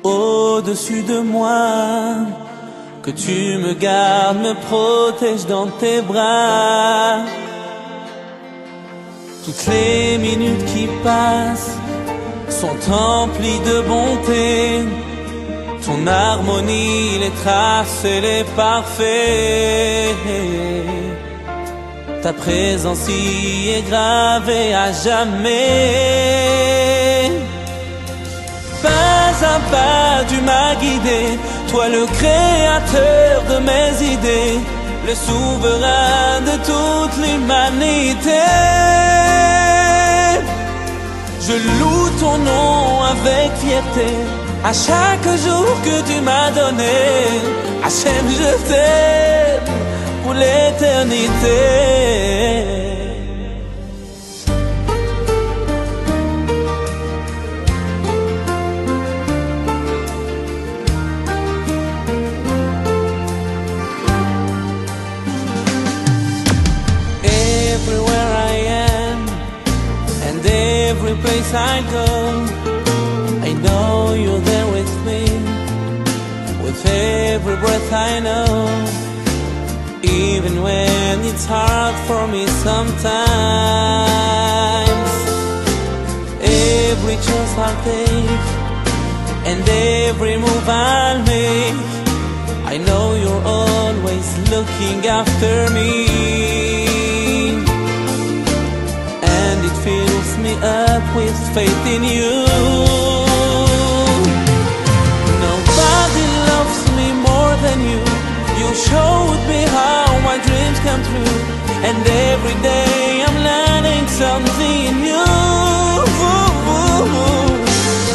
Au-dessus de moi, que tu me gardes, me protèges dans tes bras. Toutes les minutes qui passent sont emplies de bonté. Ton harmonie, les traces, elle est parfaite. Ta présence y est gravée à jamais. Pas à pas tu m'as guidé, toi le créateur de mes idées, le souverain de toute l'humanité. Je loue ton nom avec fierté, à chaque jour que tu m'as donné. Hachem, je t'aime pour l'éternité. Everywhere I am and every place I go, I know you're there with me, with every breath I know. Even when it's hard for me sometimes, every choice I'll take and every move I'll make, I know you're always looking after me. And it fills me up with faith in you. Nobody loves me more than you. You showed me how my dreams come true, and every day I'm learning something new.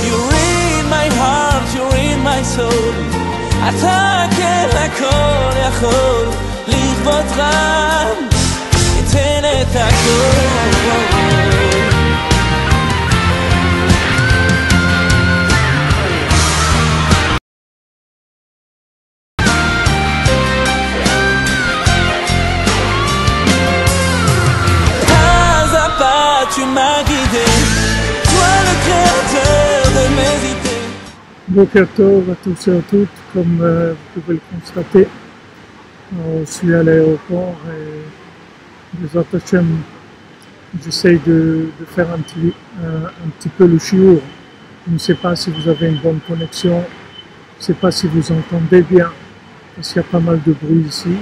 You're in my heart, you're in my soul. אתה כן הכל יכול, לכבודך אתן את הכל. Tu m'as guidé, toi le créateur de mes idées. Boker Tov à tous et à toutes, comme vous pouvez le constater, je suis à l'aéroport et Bezat Hashem, j'essaye de faire un petit peu le shiur. Je ne sais pas si vous avez une bonne connexion, je ne sais pas si vous entendez bien, parce qu'il y a pas mal de bruit ici.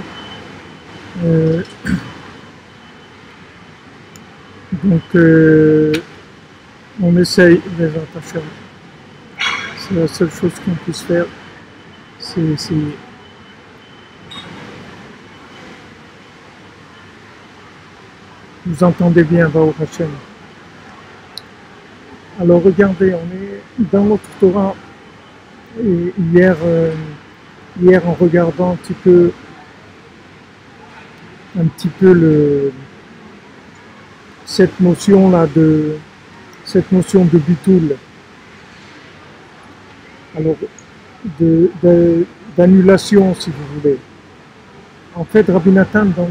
Donc, on essaye les attachements. C'est la seule chose qu'on puisse faire, c'est essayer. Vous entendez bien, Baruch Hashem. Alors, regardez, on est dans notre Torah. Et hier, en regardant un petit peu cette notion de bitoul, alors d'annulation, si vous voulez. En fait, Rabbi Nathan dans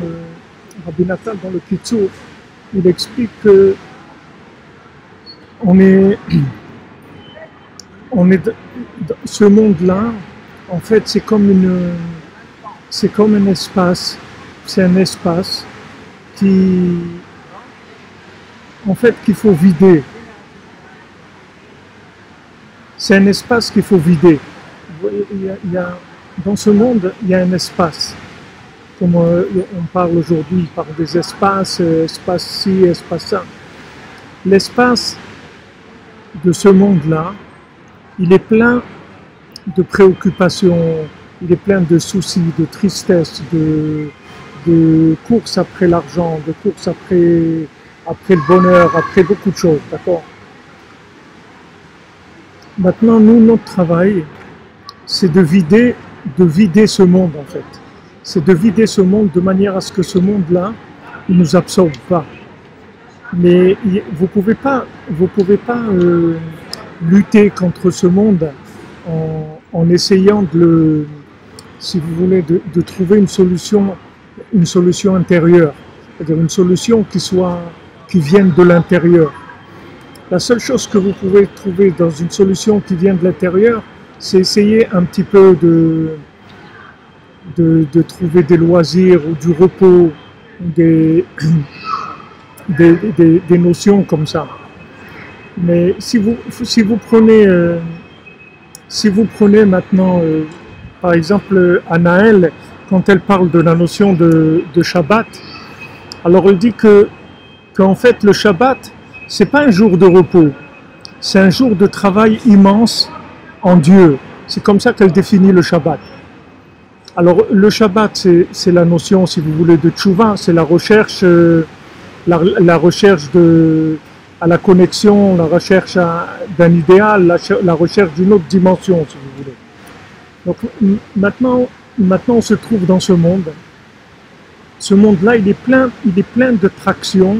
le Kitsour, il explique que ce monde-là, en fait, c'est comme un espace, c'est un espace qu'il faut vider. C'est un espace qu'il faut vider. Vous voyez, dans ce monde, il y a un espace. Comme on parle aujourd'hui, il parle des espaces, espace ci, espace ça. L'espace de ce monde-là, il est plein de préoccupations, il est plein de soucis, de tristesse, de course après l'argent, de course après le bonheur, après beaucoup de choses, d'accord? Maintenant, nous, notre travail, c'est de vider ce monde, en fait. C'est de vider ce monde de manière à ce que ce monde-là, il ne nous absorbe pas. Mais vous pouvez pas lutter contre ce monde en essayant si vous voulez, de trouver une solution intérieure. C'est-à-dire une solution qui vienne de l'intérieur. La seule chose que vous pouvez trouver dans une solution qui vient de l'intérieur, c'est essayer un petit peu de trouver des loisirs ou du repos, des notions comme ça. Mais si vous prenez maintenant, par exemple, Anaël, quand elle parle de la notion de Shabbat, alors elle dit qu'en fait le Shabbat, c'est pas un jour de repos, c'est un jour de travail immense en Dieu. C'est comme ça qu'elle définit le Shabbat. Alors le Shabbat, c'est la notion, si vous voulez, de tchouva, c'est la recherche, la recherche à la connexion, la recherche d'un idéal, la recherche d'une autre dimension, si vous voulez. Donc maintenant on se trouve dans ce monde. Ce monde-là, il est plein de traction,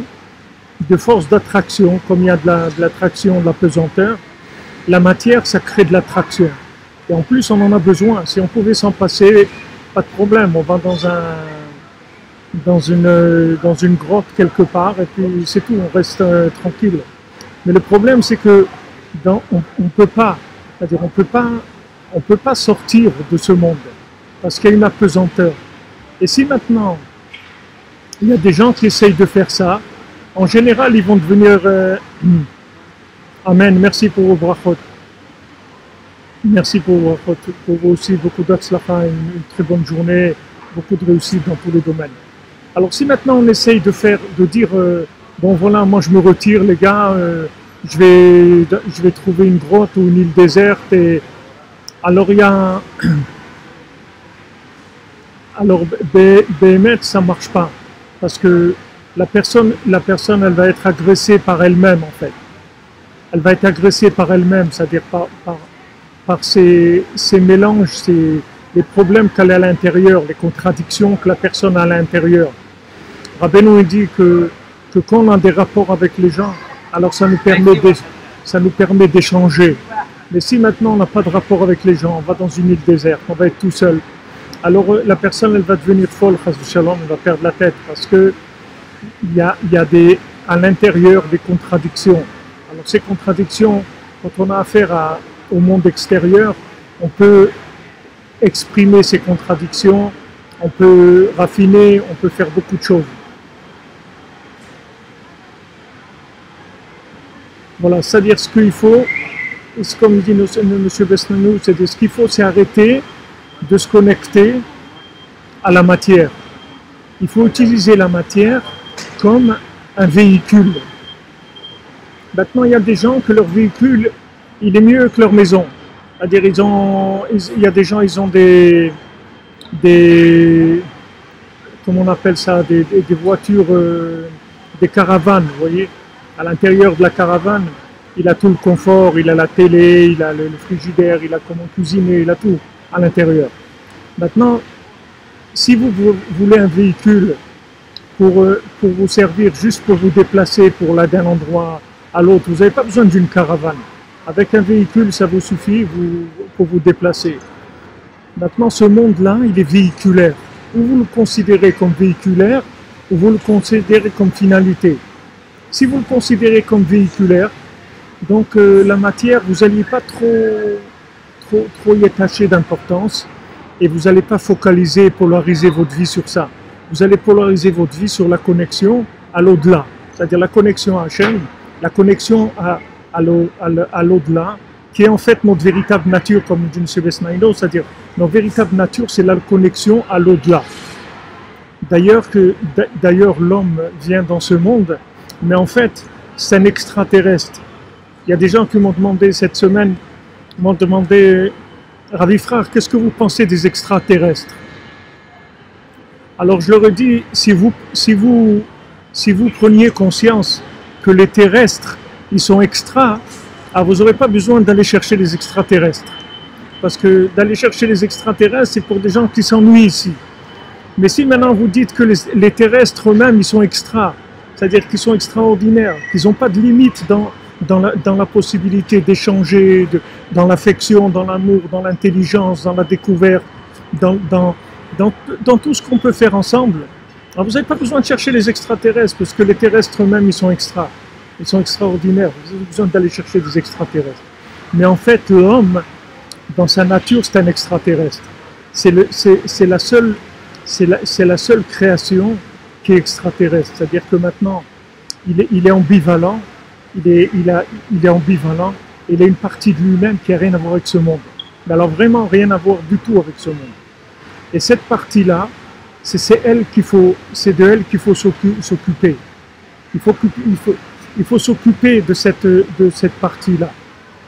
de force d'attraction, comme il y a de l'attraction, de la pesanteur. La matière, ça crée de l'attraction. Et en plus, on en a besoin. Si on pouvait s'en passer, pas de problème. On va dans une grotte quelque part et puis c'est tout, on reste tranquille. Mais le problème, c'est que on peut pas, c'est-à-dire on peut pas sortir de ce monde parce qu'il y a une apesanteur. Et si maintenant il y a des gens qui essayent de faire ça, en général, ils vont devenir Amen. Merci pour vos brachot. Merci pour vous aussi, beaucoup d'atslacha, une très bonne journée, beaucoup de réussite dans tous les domaines. Alors si maintenant on essaye de dire, bon voilà, moi je me retire les gars, je vais trouver une grotte ou une île déserte, et alors il y a, alors Béhémet, ça marche pas, parce que la personne elle va être agressée par elle-même en fait. Elle va être agressée par elle-même, c'est-à-dire par ces mélanges, les problèmes qu'elle a à l'intérieur, les contradictions que la personne a à l'intérieur. Rabbeinu dit que quand on a des rapports avec les gens, alors ça nous permet d'échanger. Mais si maintenant on n'a pas de rapport avec les gens, on va dans une île déserte, on va être tout seul, alors la personne elle va devenir folle, elle va perdre la tête, parce que il y a à l'intérieur des contradictions. Alors ces contradictions, quand on a affaire au monde extérieur, on peut exprimer ces contradictions, on peut raffiner, on peut faire beaucoup de choses. Voilà, c'est-à-dire ce qu'il faut, comme dit M. Besnanou, c'est-à-dire ce qu'il faut, c'est arrêter de se connecter à la matière. Il faut utiliser la matière comme un véhicule. Maintenant, il y a des gens que leur véhicule, il est mieux que leur maison. C'est-à-dire, il y a des gens, ils ont des comment on appelle ça, des voitures, des caravanes, vous voyez. À l'intérieur de la caravane, il a tout le confort, il a la télé, il a le frigidaire, il a comment cuisiner, il a tout à l'intérieur. Maintenant, si vous voulez un véhicule pour vous servir, juste pour vous déplacer, pour aller d'un endroit à l'autre, vous n'avez pas besoin d'une caravane. Avec un véhicule, ça vous suffit pour vous déplacer. Maintenant, ce monde-là, il est véhiculaire. Ou vous le considérez comme véhiculaire, ou vous le considérez comme finalité. Si vous le considérez comme véhiculaire, donc la matière, vous n'alliez pas trop y attacher d'importance, et vous n'allez pas focaliser, polariser votre vie sur ça. Vous allez polariser votre vie sur la connexion à l'au-delà, c'est-à-dire la connexion à Hachem, la connexion à l'au-delà, qui est en fait notre véritable nature, comme dit M. Besnaino, c'est-à-dire notre véritable nature, c'est la connexion à l'au-delà. D'ailleurs, l'homme vient dans ce monde, mais en fait, c'est un extraterrestre. Il y a des gens qui m'ont demandé cette semaine, Ravi frère, qu'est-ce que vous pensez des extraterrestres? Alors je leur ai dit, si vous preniez conscience que les terrestres, ils sont extra, alors vous n'aurez pas besoin d'aller chercher les extraterrestres. Parce que d'aller chercher les extraterrestres, c'est pour des gens qui s'ennuient ici. Mais si maintenant vous dites que les terrestres eux-mêmes, ils sont extra, c'est-à-dire qu'ils sont extraordinaires, qu'ils n'ont pas de limite dans la possibilité d'échanger, dans l'affection, dans l'amour, dans l'intelligence, dans la découverte, dans tout ce qu'on peut faire ensemble. Alors vous n'avez pas besoin de chercher les extraterrestres, parce que les terrestres eux-mêmes, ils sont extra. ils sont extraordinaires, vous avez besoin d'aller chercher des extraterrestres. Mais en fait, l'homme, dans sa nature, c'est un extraterrestre. C'est la seule création qui est extraterrestre. C'est-à-dire que maintenant, il est ambivalent, il est ambivalent, il a une partie de lui-même qui n'a rien à voir avec ce monde. Mais alors vraiment rien à voir du tout avec ce monde. Et cette partie-là, c'est de elle qu'il faut s'occuper. Il faut s'occuper de cette partie-là.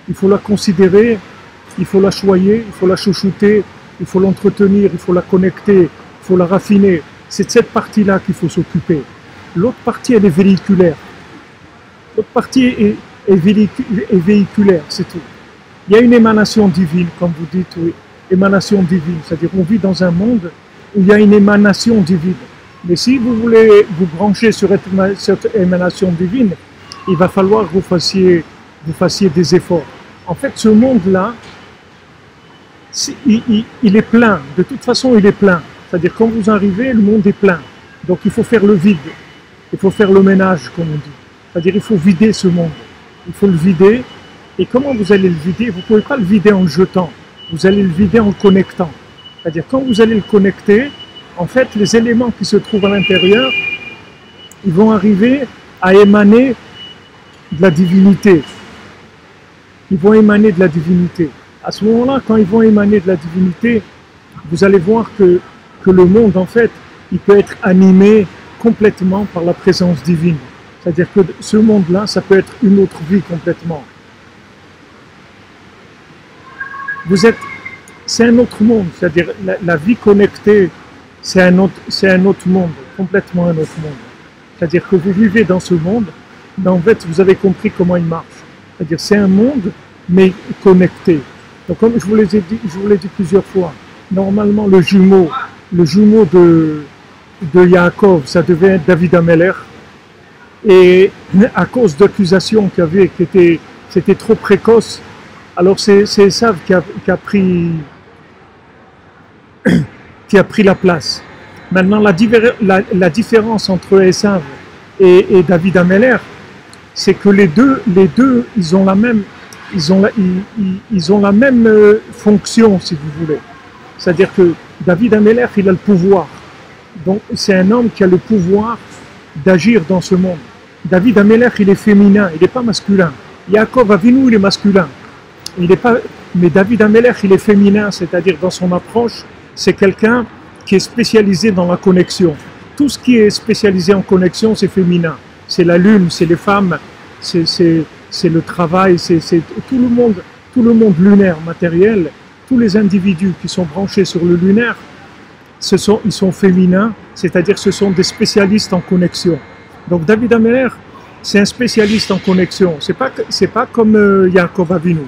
Il faut la considérer, il faut la choyer, il faut la chouchouter, il faut l'entretenir, il faut la connecter, il faut la raffiner. C'est de cette partie-là qu'il faut s'occuper. L'autre partie, elle est véhiculaire. L'autre partie est véhiculaire, c'est tout. Il y a une émanation divine, comme vous dites, oui, émanation divine. C'est-à-dire qu'on vit dans un monde où il y a une émanation divine. Mais si vous voulez vous brancher sur cette émanation divine, il va falloir que vous fassiez des efforts. En fait, ce monde-là, il est plein. De toute façon, il est plein. C'est-à-dire, quand vous arrivez, le monde est plein. Donc, il faut faire le vide. Il faut faire le ménage, comme on dit. C'est-à-dire, il faut vider ce monde. Il faut le vider. Et comment vous allez le vider? Vous ne pouvez pas le vider en le jetant. Vous allez le vider en le connectant. C'est-à-dire, quand vous allez le connecter, en fait, les éléments qui se trouvent à l'intérieur, ils vont arriver à émaner de la divinité. Ils vont émaner de la divinité. À ce moment-là, quand ils vont émaner de la divinité, vous allez voir que le monde, en fait, il peut être animé complètement par la présence divine. C'est-à-dire que ce monde-là, ça peut être une autre vie complètement. C'est un autre monde, c'est-à-dire la vie connectée, c'est un autre monde, complètement un autre monde. C'est-à-dire que vous vivez dans ce monde, mais en fait, vous avez compris comment il marche. C'est-à-dire c'est un monde, mais connecté. Donc comme je vous l'ai dit plusieurs fois, normalement le jumeau de Yaakov, ça devait être David Ameller. Et à cause d'accusations c'était trop précoce, alors c'est Esav qui a pris la place. Maintenant, la différence entre Esav et David Ameller, c'est que les deux, ils ont la même fonction, si vous voulez. C'est-à-dire que David Ameller, il a le pouvoir. Donc, c'est un homme qui a le pouvoir d'agir dans ce monde. David Ameller, il est féminin, il n'est pas masculin. Yaakov Avinu, il est masculin. Mais David Ameller, il est féminin, c'est-à-dire dans son approche, c'est quelqu'un qui est spécialisé dans la connexion. Tout ce qui est spécialisé en connexion, c'est féminin. C'est la lune, c'est les femmes, c'est le travail, c'est tout le monde lunaire, matériel. Tous les individus qui sont branchés sur le lunaire, ils sont féminins, c'est-à-dire ce sont des spécialistes en connexion. Donc David Ameller, c'est un spécialiste en connexion. C'est pas comme Yaakov Avinu.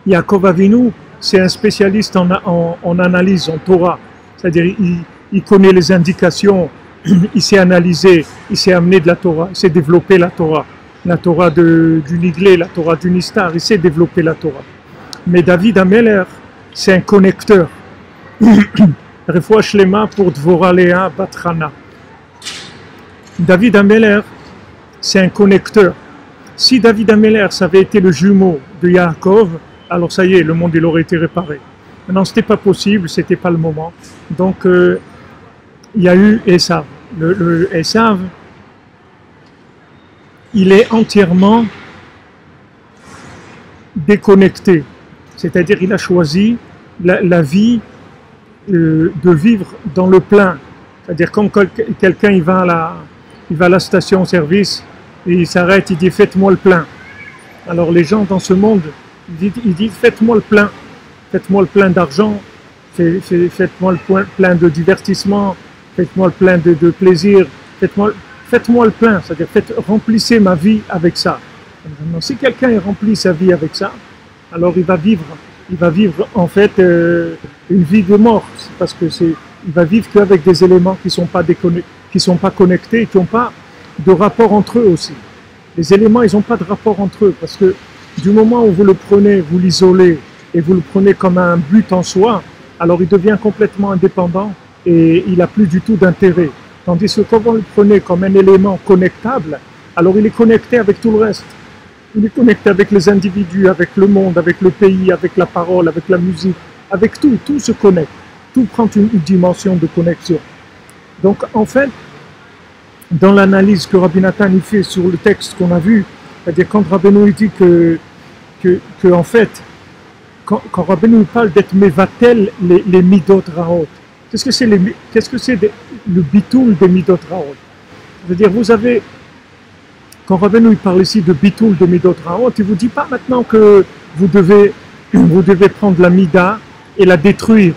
Yaakov Avinu, c'est un spécialiste en analyse, en Torah. C'est-à-dire il connaît les indications, il sait analyser, il sait amener de la Torah, il sait développer la Torah du Niglé, la Torah du Nistar, il sait développer la Torah. Mais David Ameller, c'est un connecteur. Refoua Shlema pour Dvorah Léa Batrana. David Ameller, c'est un connecteur. Si David Ameller, ça avait été le jumeau de Yaakov, alors ça y est, le monde il aurait été réparé. Maintenant, ce n'était pas possible, ce n'était pas le moment. Donc, il y a eu Esav. Le Esav, il est entièrement déconnecté. C'est-à-dire, il a choisi la vie de vivre dans le plein. C'est-à-dire, quand quelqu'un il va à la station-service, et il s'arrête, il dit « faites-moi le plein ». Alors, les gens dans ce monde, ils disent « faites-moi le plein ». Faites-moi le plein d'argent, faites-moi le plein de divertissement, faites-moi le plein de plaisir, faites-moi le plein, c'est-à-dire remplissez ma vie avec ça. Donc, si quelqu'un remplit sa vie avec ça, alors il va vivre en fait une vie de mort, parce que il va vivre qu'avec des éléments qui sont pas connectés, qui n'ont pas de rapport entre eux aussi. Les éléments, ils n'ont pas de rapport entre eux, parce que du moment où vous le prenez, vous l'isolez, et vous le prenez comme un but en soi, alors il devient complètement indépendant et il n'a plus du tout d'intérêt. Tandis que quand vous le prenez comme un élément connectable, alors il est connecté avec tout le reste. Il est connecté avec les individus, avec le monde, avec le pays, avec la parole, avec la musique, avec tout. Tout se connecte. Tout prend une dimension de connexion. Donc en fait, dans l'analyse que Rabbi Nathan y fait sur le texte qu'on a vu, c'est-à-dire quand Rabbeinu dit que en fait, quand Rabbeinu parle d'être mevatel les midot raot, qu'est-ce que c'est le bitoul des midot raot? C'est-à-dire vous avez, quand Rabbeinu parle ici de bitoul de midot raot, il ne vous dit pas maintenant que vous devez prendre la mida et la détruire.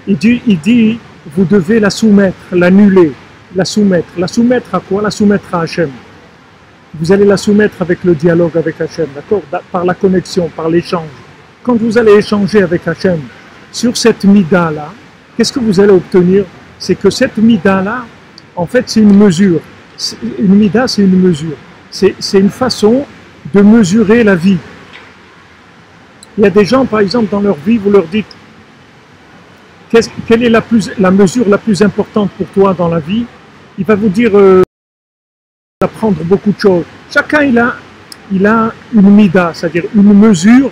Il dit vous devez la soumettre, l'annuler, la soumettre. La soumettre à quoi? La soumettre à Hachem. Vous allez la soumettre avec le dialogue avec Hachem, d'accord? Par la connexion, par l'échange. Quand vous allez échanger avec Hachem sur cette mida-là, qu'est-ce que vous allez obtenir? C'est que cette mida-là, en fait, c'est une mesure. Une mida, c'est une mesure. C'est une façon de mesurer la vie. Il y a des gens, par exemple, dans leur vie, vous leur dites quelle est la mesure la plus importante pour toi dans la vie? Il va vous dire apprendre beaucoup de choses. Chacun il a une mida, c'est-à-dire une mesure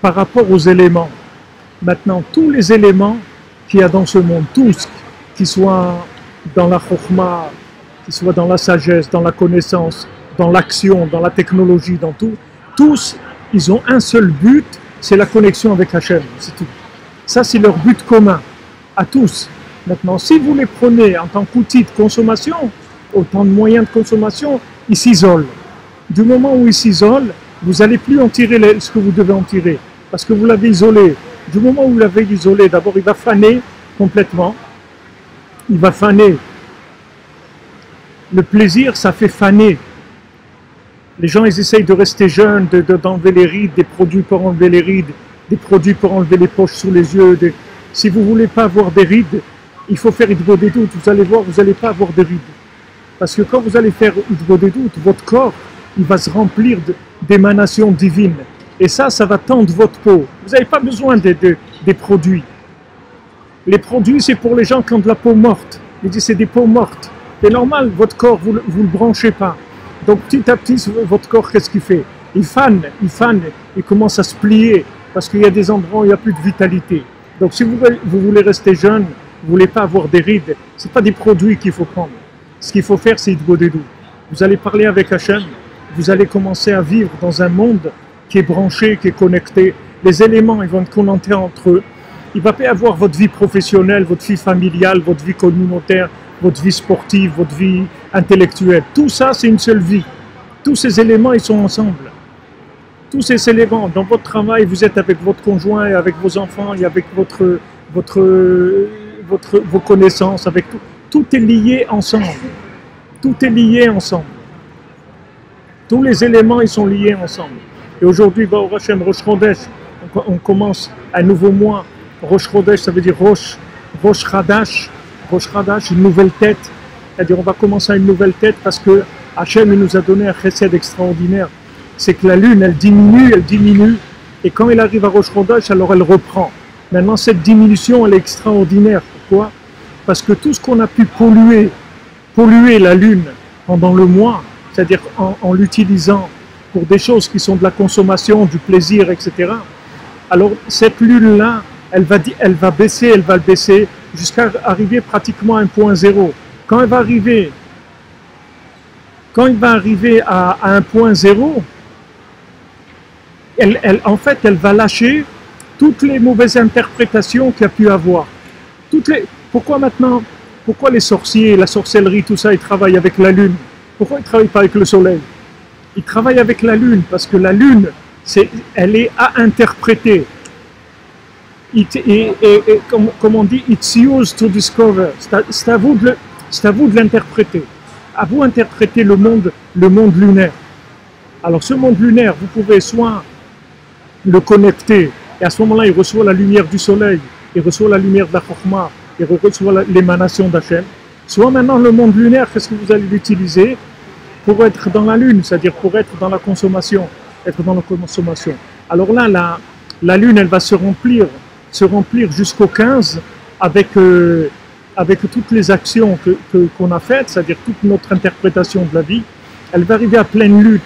par rapport aux éléments. Maintenant, tous les éléments qu'il y a dans ce monde, tous, qu'ils soient dans la chokhma, qu'ils soient dans la sagesse, dans la connaissance, dans l'action, dans la technologie, dans tout, tous, ils ont un seul but, c'est la connexion avec Hachem, c'est tout. Ça, c'est leur but commun, à tous. Maintenant, si vous les prenez en tant qu'outil de consommation, autant de moyens de consommation, ils s'isolent. Du moment où ils s'isolent, vous n'allez plus en tirer ce que vous devez en tirer, parce que vous l'avez isolé. Du moment où vous l'avez isolé, d'abord il va faner complètement, il va faner. Le plaisir, ça fait faner. Les gens, ils essayent de rester jeunes, d'enlever les rides, des produits pour enlever les rides, des produits pour enlever les poches sous les yeux. Si vous ne voulez pas avoir des rides, il faut faire Hitbod des doutes. Vous allez voir, vous n'allez pas avoir des rides. Parce que quand vous allez faire Hitbod des doutes, votre corps, il va se remplir d'émanations divines. Et ça va tendre votre peau. Vous n'avez pas besoin des produits. Les produits, c'est pour les gens qui ont de la peau morte. Il dit c'est des peaux mortes. C'est normal, votre corps, vous ne le branchez pas. Donc petit à petit, votre corps, qu'est-ce qu'il fait? Il fane, il commence à se plier. Parce qu'il y a des endroits où il n'y a plus de vitalité. Donc si vous voulez rester jeune, vous ne voulez pas avoir des rides, ce n'est pas des produits qu'il faut prendre. Ce qu'il faut faire, c'est Hitbod des doutes. Vous allez parler avec Hachem, vous allez commencer à vivre dans un monde qui est branché, qui est connecté. Les éléments, ils vont être connectés entre eux. Il ne va pas y avoir votre vie professionnelle, votre vie familiale, votre vie communautaire, votre vie sportive, votre vie intellectuelle. Tout ça, c'est une seule vie. Tous ces éléments, ils sont ensemble. Tous ces éléments, dans votre travail, vous êtes avec votre conjoint, et avec vos enfants, et avec vos connaissances, avec tout. Tout est lié ensemble. Tout est lié ensemble. Tous les éléments, ils sont liés ensemble. Et aujourd'hui, au Hashem, Rosh Chodesh, on commence un nouveau mois. Rosh Chodesh, ça veut dire Rosh Chadash. Rosh Chadash, une nouvelle tête. C'est-à-dire, on va commencer à une nouvelle tête parce que Hashem nous a donné un chesed extraordinaire. C'est que la lune, elle diminue. Et quand elle arrive à Rosh Chodesh, alors elle reprend. Maintenant, cette diminution, elle est extraordinaire. Pourquoi? Parce que tout ce qu'on a pu polluer la lune pendant le mois, c'est-à-dire en l'utilisant pour des choses qui sont de la consommation, du plaisir, etc. Alors cette lune-là, elle va baisser jusqu'à arriver pratiquement à 1.0. Quand il va arriver à 1.0, en fait, elle va lâcher toutes les mauvaises interprétations qu'il y a pu avoir. Pourquoi les sorciers, la sorcellerie, tout ça, ils travaillent avec la lune? Pourquoi ils ne travaillent pas avec le soleil? Ils travaillent avec la lune, parce que la lune, elle est à interpréter. Comme on dit, it's used to discover. C'est à vous de l'interpréter. À vous d'interpréter le monde lunaire. Alors ce monde lunaire, vous pouvez soit le connecter, et à ce moment-là, il reçoit la lumière du soleil, il reçoit la lumière de la chokhma, il reçoit l'émanation d'Hachem. Soit maintenant le monde lunaire, qu'est-ce que vous allez l'utiliser pour être dans la lune, c'est-à-dire pour être dans la consommation, Alors là, la lune, elle va se remplir jusqu'au 15 avec toutes les actions qu'on a faites, c'est-à-dire toute notre interprétation de la vie, elle va arriver à pleine lune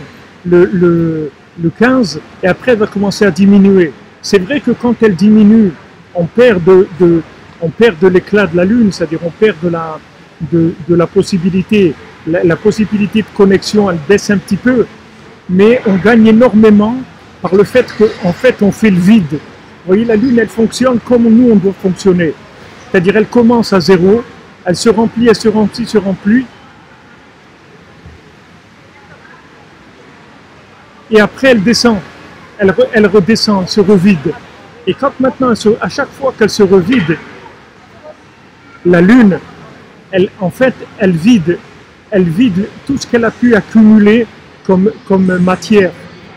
le 15, et après elle va commencer à diminuer. C'est vrai que quand elle diminue, on perd de l'éclat de la lune, c'est-à-dire on perd de la possibilité, la possibilité de connexion, elle baisse un petit peu, mais on gagne énormément par le fait qu'en fait on fait le vide. Vous voyez, la lune elle fonctionne comme nous on doit fonctionner, c'est-à-dire elle commence à zéro, elle se remplit, se remplit, et après elle descend, elle redescend, elle se revide. Et quand maintenant, à chaque fois qu'elle se revide, la lune, en fait, elle vide tout ce qu'elle a pu accumuler comme matière.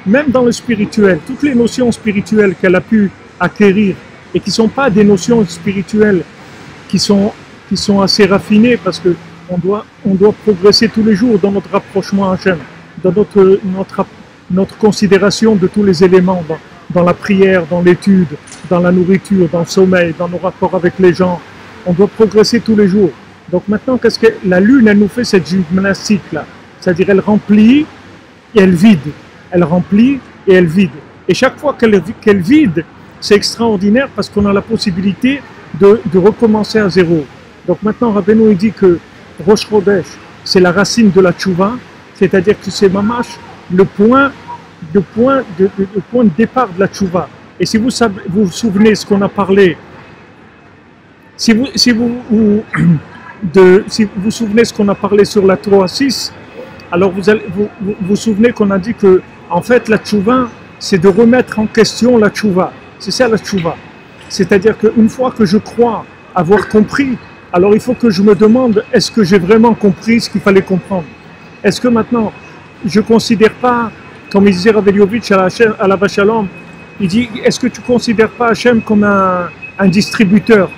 Même dans le spirituel, toutes les notions spirituelles qu'elle a pu acquérir et qui ne sont pas des notions spirituelles qui sont assez raffinées parce qu'on doit progresser tous les jours dans notre rapprochement à Hachem, dans notre considération de tous les éléments, dans la prière, dans l'étude, dans la nourriture, dans le sommeil, dans nos rapports avec les gens. On doit progresser tous les jours. Donc maintenant, qu'est-ce que la lune, elle nous fait cette gymnastique-là? C'est-à-dire, elle remplit et elle vide. Elle remplit et elle vide. Et chaque fois qu'elle vide, c'est extraordinaire parce qu'on a la possibilité de recommencer à zéro. Donc maintenant, Rabbeinu il dit que Rosh Chodesh, c'est la racine de la tchouva, c'est-à-dire que c'est mamash le point de départ de la tchouva. Et si vous vous souvenez ce qu'on a parlé, si vous vous souvenez ce qu'on a parlé sur la 3-6, alors vous souvenez qu'on a dit que en fait la tchouva, c'est de remettre en question la tchouva. C'est ça la tchouva. C'est-à-dire qu'une fois que je crois avoir compris, alors il faut que je me demande, est-ce que j'ai vraiment compris ce qu'il fallait comprendre? Est-ce que maintenant, je ne considère pas, comme il disait Raveliovitch à la Vachalom, il dit, est-ce que tu ne considères pas Hachem comme un distributeur?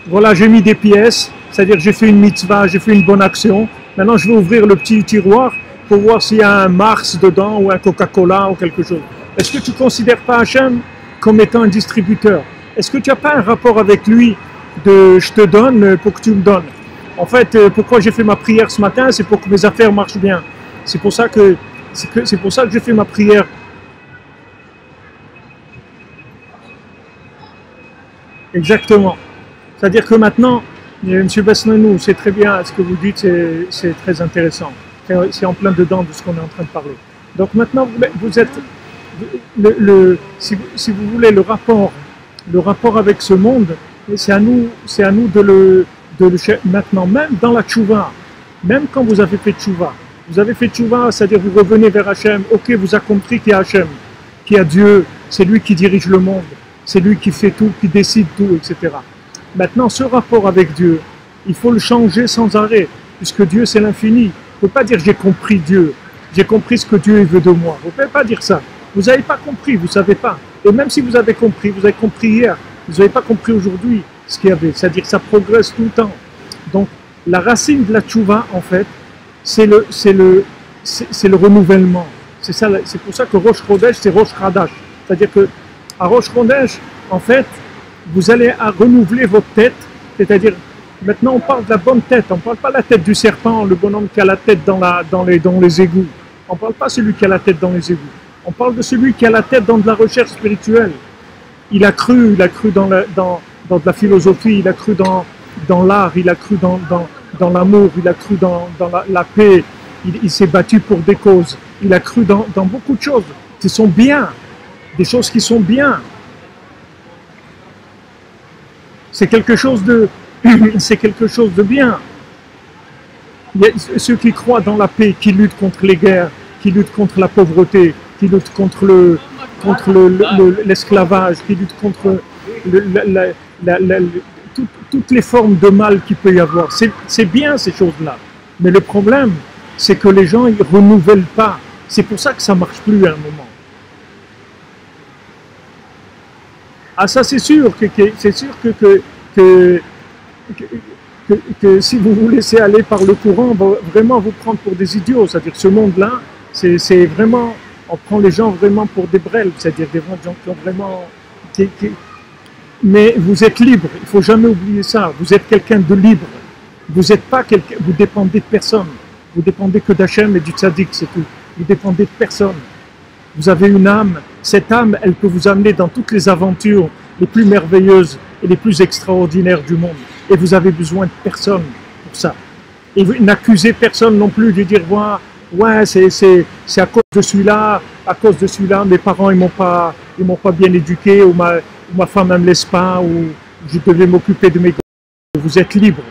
Voilà, j'ai mis des pièces, c'est-à-dire j'ai fait une mitzvah, j'ai fait une bonne action, maintenant je vais ouvrir le petit tiroir pour voir s'il y a un Mars dedans ou un Coca-Cola ou quelque chose. Est-ce que tu ne considères pas Hachem comme étant un distributeur? Est-ce que tu n'as pas un rapport avec lui de je te donne pour que tu me donnes? En fait, pourquoi j'ai fait ma prière ce matin, c'est pour que mes affaires marchent bien. C'est pour ça que j'ai fait ma prière. Exactement. C'est-à-dire que maintenant, M. Besnanou, c'est très bien ce que vous dites, c'est très intéressant. C'est en plein dedans de ce qu'on est en train de parler. Donc maintenant, vous êtes, si vous voulez, le rapport avec ce monde, c'est à nous de le maintenant, même dans la tchouva, même quand vous avez fait tchouva, c'est-à-dire vous revenez vers Hachem, ok, vous avez compris qu'il y a Hachem, qu'il y a Dieu, c'est lui qui dirige le monde, c'est lui qui fait tout, qui décide tout, etc. Maintenant, ce rapport avec Dieu, il faut le changer sans arrêt, puisque Dieu c'est l'infini. Vous ne pouvez pas dire j'ai compris Dieu, j'ai compris ce que Dieu veut de moi. Vous ne pouvez pas dire ça. Vous n'avez pas compris, vous ne savez pas. Et même si vous avez compris hier, vous n'avez pas compris aujourd'hui ce qu'il y avait. C'est-à-dire que ça progresse tout le temps. Donc, la racine de la tchouva, en fait, c'est le renouvellement. C'est pour ça que Rosh Chodesh, c'est Rosh Chadash. C'est-à-dire que à Rosh Chodesh, en fait, vous allez à renouveler votre tête. C'est-à-dire, maintenant, on parle de la bonne tête. On ne parle pas de la tête du serpent, le bonhomme qui a la tête dans les égouts. On ne parle pas de celui qui a la tête dans les égouts. On parle de celui qui a la tête dans de la recherche spirituelle. Il a cru dans de la philosophie, il a cru dans l'art, il a cru dans l'amour, il a cru dans la paix, il s'est battu pour des causes, il a cru dans beaucoup de choses qui sont bien, des choses qui sont bien. C'est quelque chose de bien. Il y a ceux qui croient dans la paix, qui luttent contre les guerres, qui luttent contre la pauvreté, qui luttent contre l'esclavage, qui luttent contre toutes les formes de mal qu'il peut y avoir. C'est bien ces choses-là. Mais le problème, c'est que les gens ne renouvellent pas. C'est pour ça que ça ne marche plus à un moment. Ah ça c'est sûr que si vous vous laissez aller par le courant, on va vraiment vous prendre pour des idiots. C'est-à-dire ce monde-là, c'est vraiment, on prend les gens vraiment pour des brels, c'est-à-dire des gens qui ont vraiment... Mais vous êtes libre, il ne faut jamais oublier ça. Vous êtes quelqu'un de libre. Vous n'êtes pas quelqu'un, vous dépendez de personne. Vous dépendez que d'Hachem et du tzaddik, c'est tout. Vous dépendez de personne. Vous avez une âme. Cette âme, elle peut vous amener dans toutes les aventures les plus merveilleuses et les plus extraordinaires du monde. Et vous avez besoin de personne pour ça. Et vous n'accusez personne non plus de dire ouais, c'est à cause de celui-là, mes parents ils m'ont pas bien éduqué, ou ma femme ne me laisse pas, ou je devais m'occuper de mes gosses. Vous êtes libre.